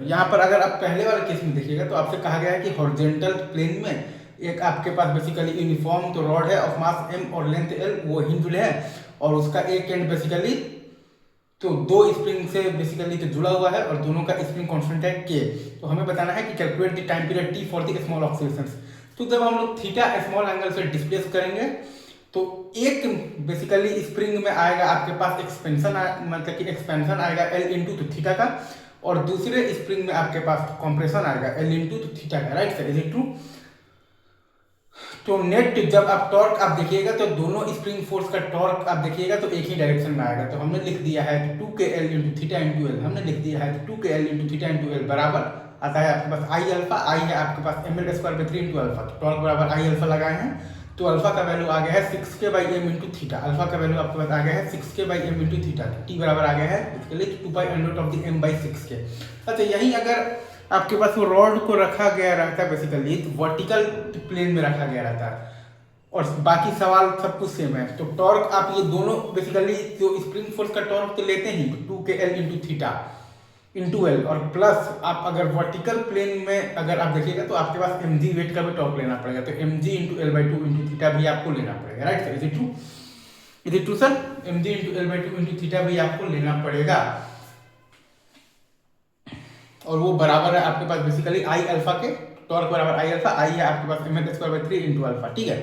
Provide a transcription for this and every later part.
यहाँ पर अगर आप पहले वाले केस में देखिएगा तो आपसे कहा गया है कि हॉरिजॉन्टल प्लेन में एक आपके पास बेसिकली यूनिफॉर्म तो रॉड है ऑफ मास m और लेंथ l, वो हिंज्ड है और उसका एक एंड बेसिकली तो दो स्प्रिंग से बेसिकली तो जुड़ा हुआ है और दोनों का स्प्रिंग कांस्टेंट है k। तो हमें बताना है कि calculate the time period t for the small oscillations. तो जब हम लोग थीटा स्मॉल एंगल से डिस्प्लेस करेंगे तो एक बेसिकली स्प्रिंग में आएगा आपके पास एक्सपेंशन, मतलब कि एक्सपेंशन आएगा L इंटू तो थीटा का, और दूसरे स्प्रिंग में आपके पास कंप्रेशन आएगा L इंटू तो थीटा का। Right sir, is it true? तो नेट जब आप टॉर्क आप देखिएगा तो दोनों स्प्रिंग फोर्स का टॉर्क आप देखिएगा तो एक ही डायरेक्शन में आएगा। तो हमने लिख दिया है 2kL into theta into L, हमने लिख दिया है 2kL into theta into L बराबर आता है आपके पास आई अल्फा, आई है आपके पास ml square by 3 into alpha. तो टॉर्क बराबर आई अल्फा लगाए हैं तो अल्फा का वैल्यू आ गया है 6k by M into theta. Alpha का वैल्यू आपके पास आ गया है 6k by M into theta. T बराबर आ गया है इसके लिए 2 pi under root of the m by 6k। अच्छा, यही अगर आपके पास वो रॉड को रखा गया रहता है बेसिकली तो वर्टिकल प्लेन में रखा गया रहता है और बाकी सवाल सब कुछ सेम है। तो टॉर्क आप ये दोनों बेसिकली जो स्प्रिंग फोर्स का टॉर्क तो लेते ही 2kL into theta into L, और प्लस आप अगर वर्टिकल प्लेन में अगर आप देखिएगा तो आपके पास mg वेट का भी टॉर्क लेना पड़ेगा। तो mg into L by 2 into theta भी आपको लेना पड़ेगा। Right sir, is it true? Is it true sir? mg into L by 2 into theta भी आपको लेना पड़ेगा और वो बराबर है आपके पास बेसिकली आई अल्फा के। टॉर्क बराबर आई अल्फा, आई है आपके पास ml square by 3 into alpha. ठीक है,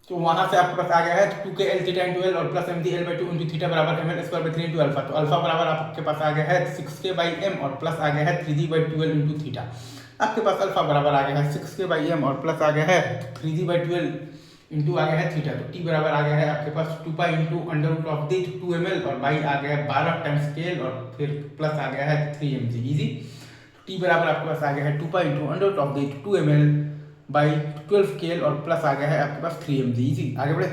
तो वहां से आपके पास आ गया है 2kL थीटा इंटू एल और plus mg L by 2 into theta बराबर ml square by 3 into alpha. तो अल्फा बराबर आपके पास आ गया है 6k बाई m और प्लस आ गया है 3g बाई 12 इंटू थीटा। आपके पास अल्फा बराबर आ गया है 6k बाई m और प्लस आ गया है 3g बाई 12 इंटू आ गया है थीटा। तो टी बराबर आ गया है आपके पास 2 pi into under root of the 2 ml और बाई आ गया है 12 टाइम्स स्केल और फिर प्लस आ गया है 3 mg। इजी। टी बराबर आपके पास आ गया है 2 pi into under root of the 2 ml by 12 KL और प्लस आ गया है आपके पास 3 mg। इजी, आगे बढ़े।